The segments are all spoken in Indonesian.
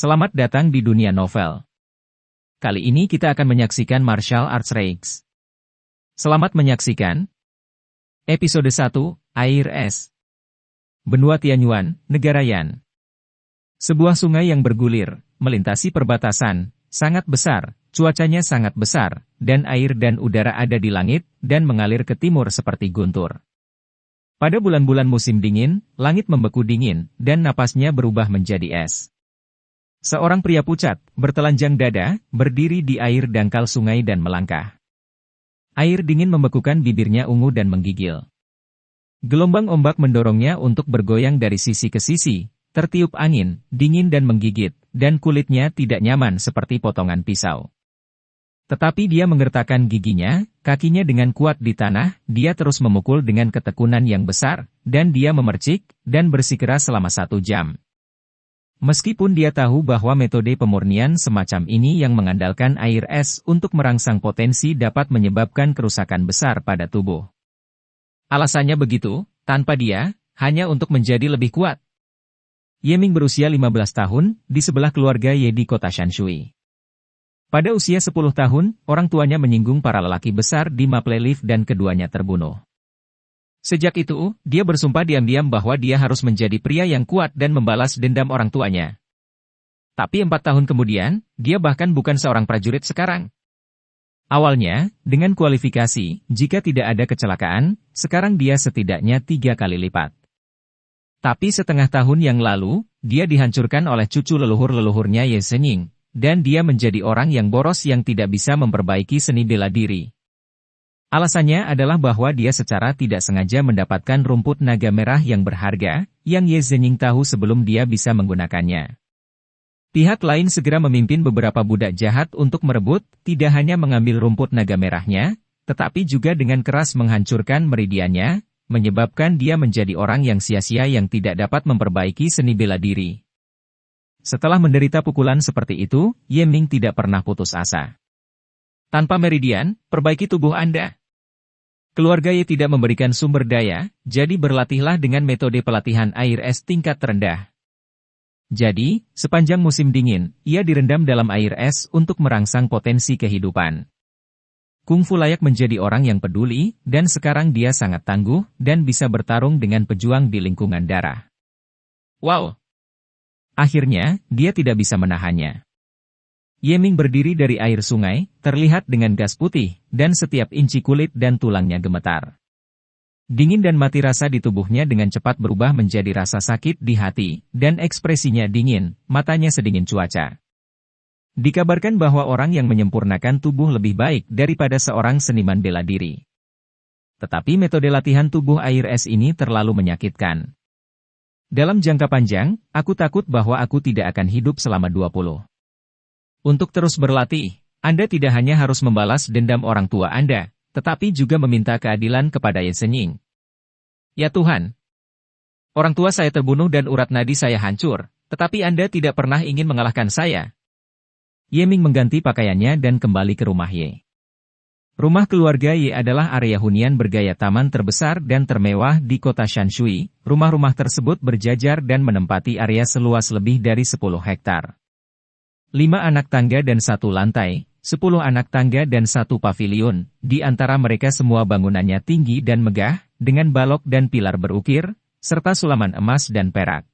Selamat datang di dunia novel. Kali ini kita akan menyaksikan Martial Arts Reigns. Selamat menyaksikan. Episode 1, Air Es. Benua Tianyuan, Negara Yan. Sebuah sungai yang bergulir, melintasi perbatasan, sangat besar, cuacanya sangat besar, dan air dan udara ada di langit, dan mengalir ke timur seperti guntur. Pada bulan-bulan musim dingin, langit membeku dingin, dan napasnya berubah menjadi es. Seorang pria pucat, bertelanjang dada, berdiri di air dangkal sungai dan melangkah. Air dingin membekukan bibirnya ungu dan menggigil. Gelombang ombak mendorongnya untuk bergoyang dari sisi ke sisi, tertiup angin, dingin dan menggigit, dan kulitnya tidak nyaman seperti potongan pisau. Tetapi dia menggertakkan giginya, kakinya dengan kuat di tanah, dia terus memukul dengan ketekunan yang besar, dan dia memercik, dan bersikeras selama 1 jam. Meskipun dia tahu bahwa metode pemurnian semacam ini yang mengandalkan air es untuk merangsang potensi dapat menyebabkan kerusakan besar pada tubuh. Alasannya begitu, tanpa dia, hanya untuk menjadi lebih kuat. Yeming berusia 15 tahun, di sebelah keluarga Ye di kota Shanshui. Pada usia 10 tahun, orang tuanya menyinggung para lelaki besar di Maple Leaf dan keduanya terbunuh. Sejak itu, dia bersumpah diam-diam bahwa dia harus menjadi pria yang kuat dan membalas dendam orang tuanya. Tapi 4 tahun kemudian, dia bahkan bukan seorang prajurit sekarang. Awalnya, dengan kualifikasi, jika tidak ada kecelakaan, sekarang dia setidaknya 3 kali lipat. Tapi setengah tahun yang lalu, dia dihancurkan oleh cucu leluhur-leluhurnya Ye Shenying, dan dia menjadi orang yang boros yang tidak bisa memperbaiki seni bela diri. Alasannya adalah bahwa dia secara tidak sengaja mendapatkan rumput naga merah yang berharga, yang Ye Shenying tahu sebelum dia bisa menggunakannya. Pihak lain segera memimpin beberapa budak jahat untuk merebut, tidak hanya mengambil rumput naga merahnya, tetapi juga dengan keras menghancurkan meridiannya, menyebabkan dia menjadi orang yang sia-sia yang tidak dapat memperbaiki seni bela diri. Setelah menderita pukulan seperti itu, Ye Ming tidak pernah putus asa. Tanpa meridian, perbaiki tubuh Anda. Keluarga Ye tidak memberikan sumber daya, jadi berlatihlah dengan metode pelatihan air es tingkat terendah. Jadi, sepanjang musim dingin, ia direndam dalam air es untuk merangsang potensi kehidupan. Kungfu layak menjadi orang yang peduli, dan sekarang dia sangat tangguh, dan bisa bertarung dengan pejuang di lingkungan darah. Wow! Akhirnya, dia tidak bisa menahannya. Yeming berdiri dari air sungai, terlihat dengan gas putih, dan setiap inci kulit dan tulangnya gemetar. Dingin dan mati rasa di tubuhnya dengan cepat berubah menjadi rasa sakit di hati, dan ekspresinya dingin, matanya sedingin cuaca. Dikabarkan bahwa orang yang menyempurnakan tubuh lebih baik daripada seorang seniman bela diri. Tetapi metode latihan tubuh air es ini terlalu menyakitkan. Dalam jangka panjang, aku takut bahwa aku tidak akan hidup selama 20. Untuk terus berlatih, Anda tidak hanya harus membalas dendam orang tua Anda, tetapi juga meminta keadilan kepada Ye Shenying. Ya Tuhan! Orang tua saya terbunuh dan urat nadi saya hancur, tetapi Anda tidak pernah ingin mengalahkan saya. Yeming mengganti pakaiannya dan kembali ke rumah Ye. Rumah keluarga Ye adalah area hunian bergaya taman terbesar dan termewah di kota Shanshui. Rumah-rumah tersebut berjajar dan menempati area seluas lebih dari 10 hektar. 5 anak tangga dan 1 lantai, 10 anak tangga dan 1 pavilion, di antara mereka semua bangunannya tinggi dan megah, dengan balok dan pilar berukir, serta sulaman emas dan perak.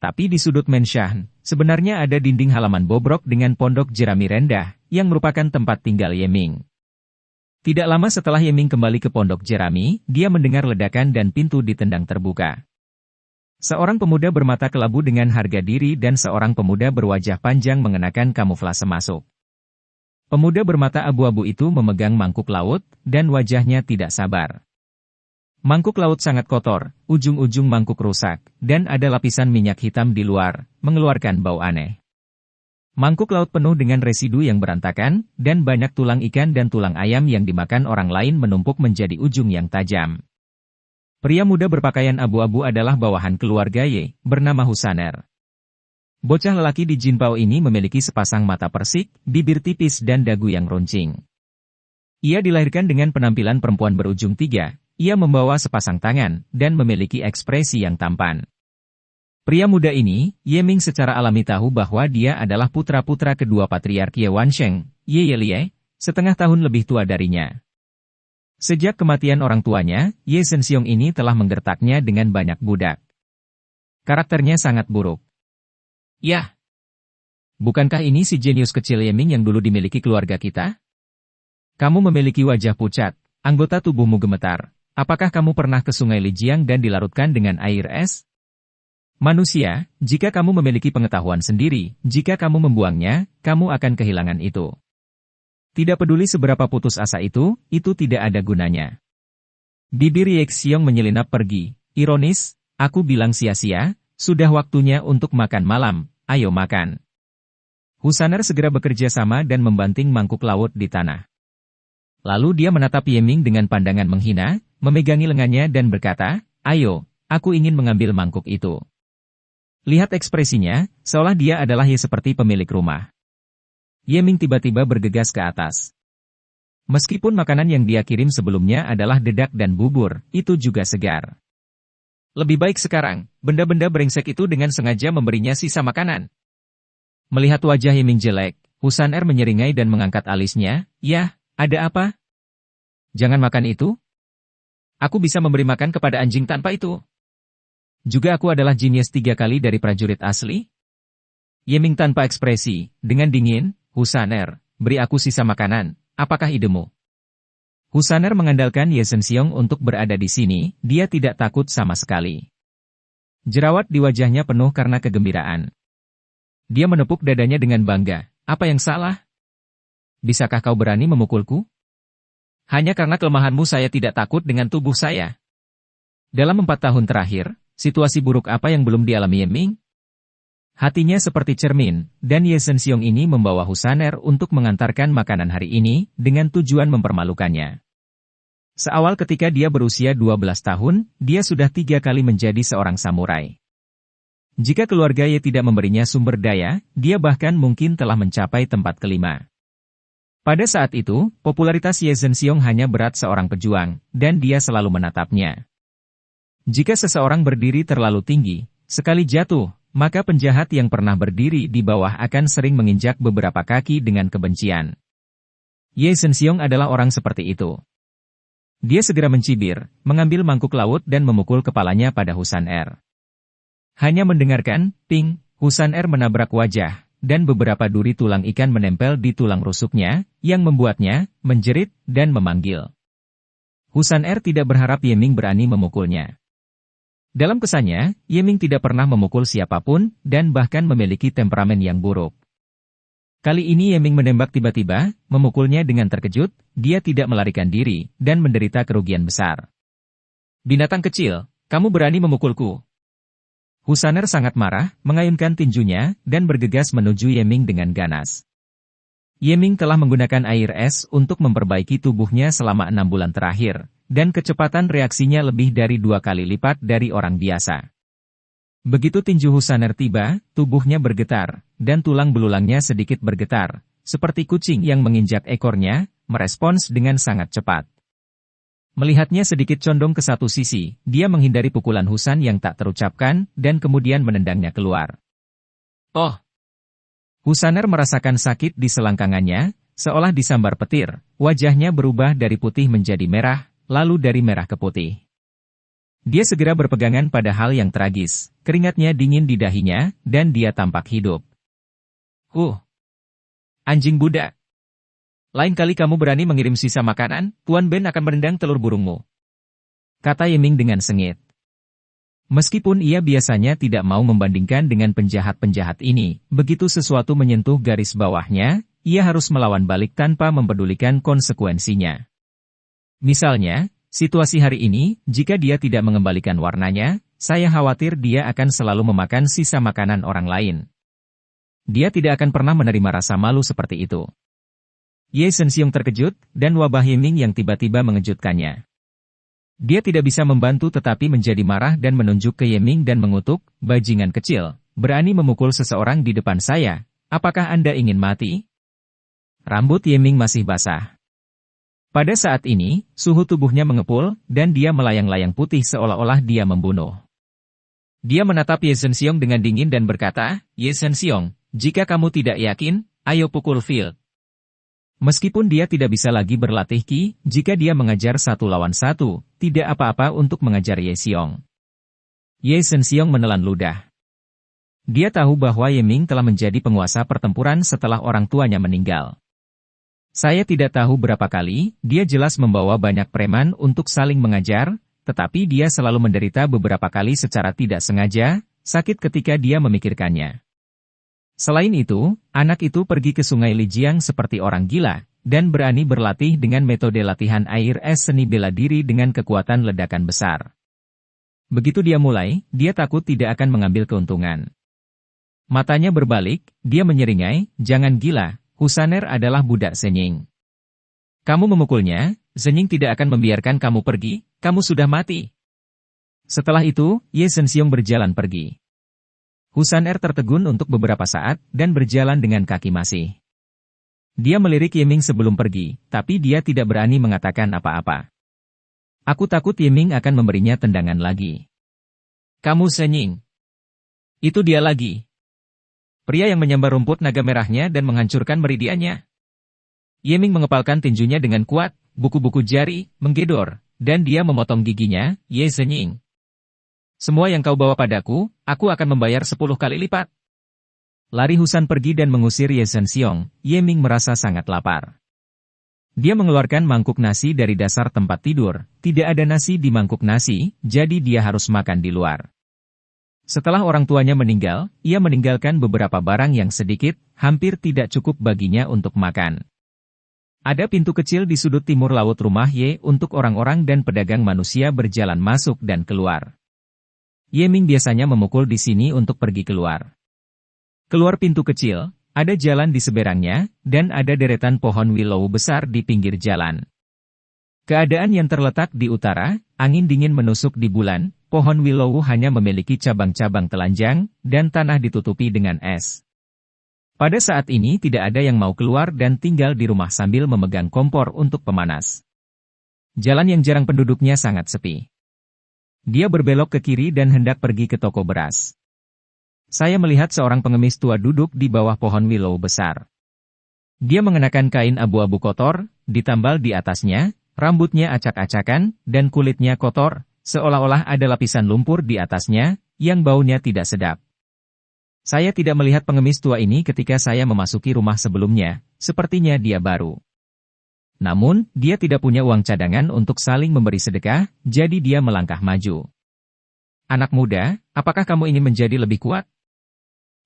Tapi di sudut Menshan, sebenarnya ada dinding halaman bobrok dengan pondok jerami rendah, yang merupakan tempat tinggal Yeming. Tidak lama setelah Yeming kembali ke pondok jerami, dia mendengar ledakan dan pintu ditendang terbuka. Seorang pemuda bermata kelabu dengan harga diri dan seorang pemuda berwajah panjang mengenakan kamuflase masuk. Pemuda bermata abu-abu itu memegang mangkuk laut, dan wajahnya tidak sabar. Mangkuk laut sangat kotor, ujung-ujung mangkuk rusak, dan ada lapisan minyak hitam di luar, mengeluarkan bau aneh. Mangkuk laut penuh dengan residu yang berantakan, dan banyak tulang ikan dan tulang ayam yang dimakan orang lain menumpuk menjadi ujung yang tajam. Pria muda berpakaian abu-abu adalah bawahan keluarga Ye, bernama Husaner. Bocah lelaki di Jinpao ini memiliki sepasang mata persik, bibir tipis dan dagu yang runcing. Ia dilahirkan dengan penampilan perempuan berujung 3, ia membawa sepasang tangan, dan memiliki ekspresi yang tampan. Pria muda ini, Ye Ming secara alami tahu bahwa dia adalah putra-putra kedua patriark Ye Wansheng, Ye Yelie, setengah tahun lebih tua darinya. Sejak kematian orang tuanya, Ye Zhenxiong ini telah menggertaknya dengan banyak budak. Karakternya sangat buruk. Yah! Bukankah ini si jenius kecil Ye Ming yang dulu dimiliki keluarga kita? Kamu memiliki wajah pucat, anggota tubuhmu gemetar. Apakah kamu pernah ke sungai Lijiang dan dilarutkan dengan air es? Manusia, jika kamu memiliki pengetahuan sendiri, jika kamu membuangnya, kamu akan kehilangan itu. Tidak peduli seberapa putus asa itu tidak ada gunanya. Bibir Ye Xiong menyelinap pergi. Ironis, aku bilang sia-sia, sudah waktunya untuk makan malam, ayo makan. Husaner segera bekerja sama dan membanting mangkuk laut di tanah. Lalu dia menatap Ye Ming dengan pandangan menghina, memegangi lengannya dan berkata, ayo, aku ingin mengambil mangkuk itu. Lihat ekspresinya, seolah dia adalah Ye seperti pemilik rumah. Ye Ming tiba-tiba bergegas ke atas. Meskipun makanan yang dia kirim sebelumnya adalah dedak dan bubur, itu juga segar. Lebih baik sekarang, benda-benda brengsek itu dengan sengaja memberinya sisa makanan. Melihat wajah Ye Ming jelek, Husaner menyeringai dan mengangkat alisnya, yah, ada apa? Jangan makan itu. Aku bisa memberi makan kepada anjing tanpa itu. Juga aku adalah jenius 3 kali dari prajurit asli? Ye Ming tanpa ekspresi, dengan dingin, Husaner, beri aku sisa makanan, apakah idemu? Husaner mengandalkan Ye Zhenxiong untuk berada di sini, dia tidak takut sama sekali. Jerawat di wajahnya penuh karena kegembiraan. Dia menepuk dadanya dengan bangga, apa yang salah? Bisakah kau berani memukulku? Hanya karena kelemahanmu saya tidak takut dengan tubuh saya. Dalam 4 tahun terakhir, situasi buruk apa yang belum dialami Ye Ming? Hatinya seperti cermin, dan Ye Zhenxiong ini membawa Husaner untuk mengantarkan makanan hari ini, dengan tujuan mempermalukannya. Seawal ketika dia berusia 12 tahun, dia sudah 3 kali menjadi seorang samurai. Jika keluarga Ye tidak memberinya sumber daya, dia bahkan mungkin telah mencapai tempat kelima. Pada saat itu, popularitas Ye Zhenxiong hanya berat seorang pejuang, dan dia selalu menatapnya. Jika seseorang berdiri terlalu tinggi, sekali jatuh, maka penjahat yang pernah berdiri di bawah akan sering menginjak beberapa kaki dengan kebencian. Ye Zhenxiong adalah orang seperti itu. Dia segera mencibir, mengambil mangkuk laut dan memukul kepalanya pada Husaner. Hanya mendengarkan, ping, Husaner menabrak wajah, dan beberapa duri tulang ikan menempel di tulang rusuknya, yang membuatnya menjerit dan memanggil. Husaner tidak berharap Ye Ming berani memukulnya. Dalam kesannya, Ye Ming tidak pernah memukul siapapun, dan bahkan memiliki temperamen yang buruk. Kali ini Ye Ming menembak tiba-tiba, memukulnya dengan terkejut, dia tidak melarikan diri, dan menderita kerugian besar. Binatang kecil, kamu berani memukulku? Husaner sangat marah, mengayunkan tinjunya, dan bergegas menuju Ye Ming dengan ganas. Ye Ming telah menggunakan air es untuk memperbaiki tubuhnya selama 6 bulan terakhir, dan kecepatan reaksinya lebih dari 2 kali lipat dari orang biasa. Begitu tinju Husaner tiba, tubuhnya bergetar, dan tulang belulangnya sedikit bergetar, seperti kucing yang menginjak ekornya, merespons dengan sangat cepat. Melihatnya sedikit condong ke satu sisi, dia menghindari pukulan Husan yang tak terucapkan, dan kemudian menendangnya keluar. Oh! Husaner merasakan sakit di selangkangannya, seolah disambar petir, wajahnya berubah dari putih menjadi merah, lalu dari merah ke putih. Dia segera berpegangan pada hal yang tragis, keringatnya dingin di dahinya, dan dia tampak hidup. Anjing budak! Lain kali kamu berani mengirim sisa makanan, Tuan Ben akan merendang telur burungmu. Kata Ye Ming dengan sengit. Meskipun ia biasanya tidak mau membandingkan dengan penjahat-penjahat ini, begitu sesuatu menyentuh garis bawahnya, ia harus melawan balik tanpa mempedulikan konsekuensinya. Misalnya, situasi hari ini, jika dia tidak mengembalikan warnanya, saya khawatir dia akan selalu memakan sisa makanan orang lain. Dia tidak akan pernah menerima rasa malu seperti itu. Ye Zhenxiong terkejut, dan wabah Ye Ming yang tiba-tiba mengejutkannya. Dia tidak bisa membantu tetapi menjadi marah dan menunjuk ke Ye Ming dan mengutuk, bajingan kecil, berani memukul seseorang di depan saya, apakah Anda ingin mati? Rambut Ye Ming masih basah. Pada saat ini, suhu tubuhnya mengepul, dan dia melayang-layang putih seolah-olah dia membunuh. Dia menatap Ye Zhenxiong dengan dingin dan berkata, "Ye Zhenxiong, jika kamu tidak yakin, ayo pukul Field." Meskipun dia tidak bisa lagi berlatih Qi, jika dia mengajar 1 lawan 1, tidak apa-apa untuk mengajar Ye Xiong. Ye Zhenxiong menelan ludah. Dia tahu bahwa Ye Ming telah menjadi penguasa pertempuran setelah orang tuanya meninggal. Saya tidak tahu berapa kali, dia jelas membawa banyak preman untuk saling mengajar, tetapi dia selalu menderita beberapa kali secara tidak sengaja, sakit ketika dia memikirkannya. Selain itu, anak itu pergi ke sungai Lijiang seperti orang gila, dan berani berlatih dengan metode latihan air es seni bela diri dengan kekuatan ledakan besar. Begitu dia mulai, dia takut tidak akan mengambil keuntungan. Matanya berbalik, dia menyeringai, "Jangan gila, Husaner adalah budak Zenying. Kamu memukulnya, Zenying tidak akan membiarkan kamu pergi, kamu sudah mati." Setelah itu, Ye Zhenxiong berjalan pergi. Husaner tertegun untuk beberapa saat, dan berjalan dengan kaki masih. Dia melirik Ye Ming sebelum pergi, tapi dia tidak berani mengatakan apa-apa. "Aku takut Ye Ming akan memberinya tendangan lagi." "Kamu Zenying." "Itu dia lagi. Pria yang menyambar rumput naga merahnya dan menghancurkan meridiannya." Ye Ming mengepalkan tinjunya dengan kuat, buku-buku jari, menggedor, dan dia memotong giginya. "Ye Zenying. Semua yang kau bawa padaku, aku akan membayar 10 kali lipat." Lari Husan pergi dan mengusir Ye Zhenxiong. Ye Ming merasa sangat lapar. Dia mengeluarkan mangkuk nasi dari dasar tempat tidur. Tidak ada nasi di mangkuk nasi, jadi dia harus makan di luar. Setelah orang tuanya meninggal, ia meninggalkan beberapa barang yang sedikit, hampir tidak cukup baginya untuk makan. Ada pintu kecil di sudut timur laut rumah Ye untuk orang-orang dan pedagang manusia berjalan masuk dan keluar. Ye Ming biasanya memukul di sini untuk pergi keluar. Keluar pintu kecil, ada jalan di seberangnya, dan ada deretan pohon willow besar di pinggir jalan. Keadaan yang terletak di utara, angin dingin menusuk di bulan, pohon willow hanya memiliki cabang-cabang telanjang, dan tanah ditutupi dengan es. Pada saat ini tidak ada yang mau keluar dan tinggal di rumah sambil memegang kompor untuk pemanas. Jalan yang jarang penduduknya sangat sepi. Dia berbelok ke kiri dan hendak pergi ke toko beras. Saya melihat seorang pengemis tua duduk di bawah pohon willow besar. Dia mengenakan kain abu-abu kotor, ditambal di atasnya, rambutnya acak-acakan, dan kulitnya kotor, seolah-olah ada lapisan lumpur di atasnya, yang baunya tidak sedap. Saya tidak melihat pengemis tua ini ketika saya memasuki rumah sebelumnya, sepertinya dia baru. Namun, dia tidak punya uang cadangan untuk saling memberi sedekah, jadi dia melangkah maju. "Anak muda, apakah kamu ingin menjadi lebih kuat?"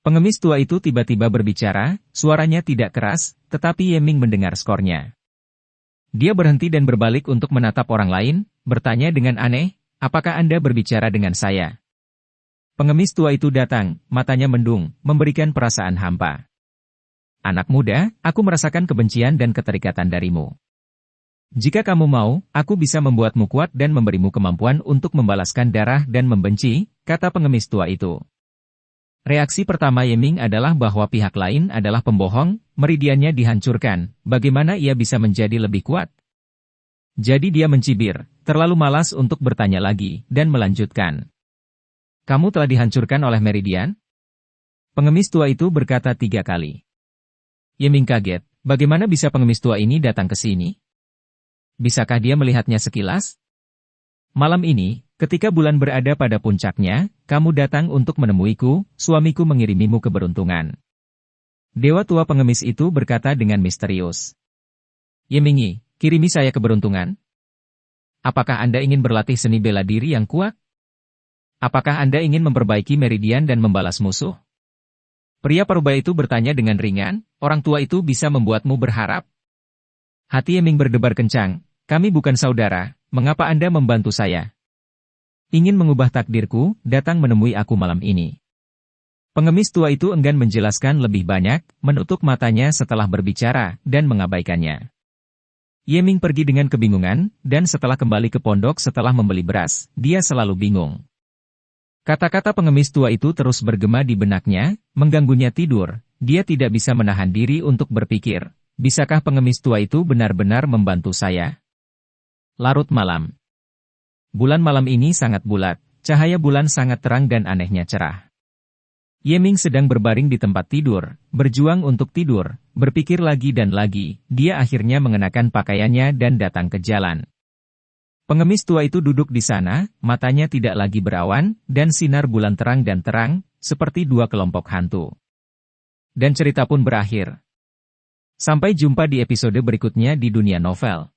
Pengemis tua itu tiba-tiba berbicara, suaranya tidak keras, tetapi Ye Ming mendengar skornya. Dia berhenti dan berbalik untuk menatap orang lain, bertanya dengan aneh, "Apakah Anda berbicara dengan saya?" Pengemis tua itu datang, matanya mendung, memberikan perasaan hampa. "Anak muda, aku merasakan kebencian dan keterikatan darimu. Jika kamu mau, aku bisa membuatmu kuat dan memberimu kemampuan untuk membalaskan darah dan membenci," kata pengemis tua itu. Reaksi pertama Ye Ming adalah bahwa pihak lain adalah pembohong, meridiannya dihancurkan, bagaimana ia bisa menjadi lebih kuat? Jadi dia mencibir, terlalu malas untuk bertanya lagi, dan melanjutkan. "Kamu telah dihancurkan oleh meridian?" Pengemis tua itu berkata 3 kali. Ye Ming kaget, bagaimana bisa pengemis tua ini datang ke sini? Bisakah dia melihatnya sekilas? "Malam ini, ketika bulan berada pada puncaknya, kamu datang untuk menemuiku, suamiku mengirimimu keberuntungan." Dewa tua pengemis itu berkata dengan misterius. "Ye Mingi, kirimi saya keberuntungan? Apakah Anda ingin berlatih seni bela diri yang kuat? Apakah Anda ingin memperbaiki meridian dan membalas musuh?" Pria parubaya itu bertanya dengan ringan, "Orang tua itu bisa membuatmu berharap?" Hati Ye Ming berdebar kencang, "Kami bukan saudara, mengapa Anda membantu saya? Ingin mengubah takdirku, datang menemui aku malam ini." Pengemis tua itu enggan menjelaskan lebih banyak, menutup matanya setelah berbicara, dan mengabaikannya. Ye Ming pergi dengan kebingungan, dan setelah kembali ke pondok setelah membeli beras, dia selalu bingung. Kata-kata pengemis tua itu terus bergema di benaknya, mengganggunya tidur, dia tidak bisa menahan diri untuk berpikir, bisakah pengemis tua itu benar-benar membantu saya? Larut malam. Bulan malam ini sangat bulat, Cahaya bulan sangat terang dan anehnya cerah. Yeming sedang berbaring di tempat tidur, berjuang untuk tidur, berpikir lagi dan lagi, dia akhirnya mengenakan pakaiannya dan datang ke jalan. Pengemis tua itu duduk di sana, matanya tidak lagi berawan, dan sinar bulan terang dan terang, seperti dua kelompok hantu. Dan cerita pun berakhir. Sampai jumpa di episode berikutnya di dunia novel.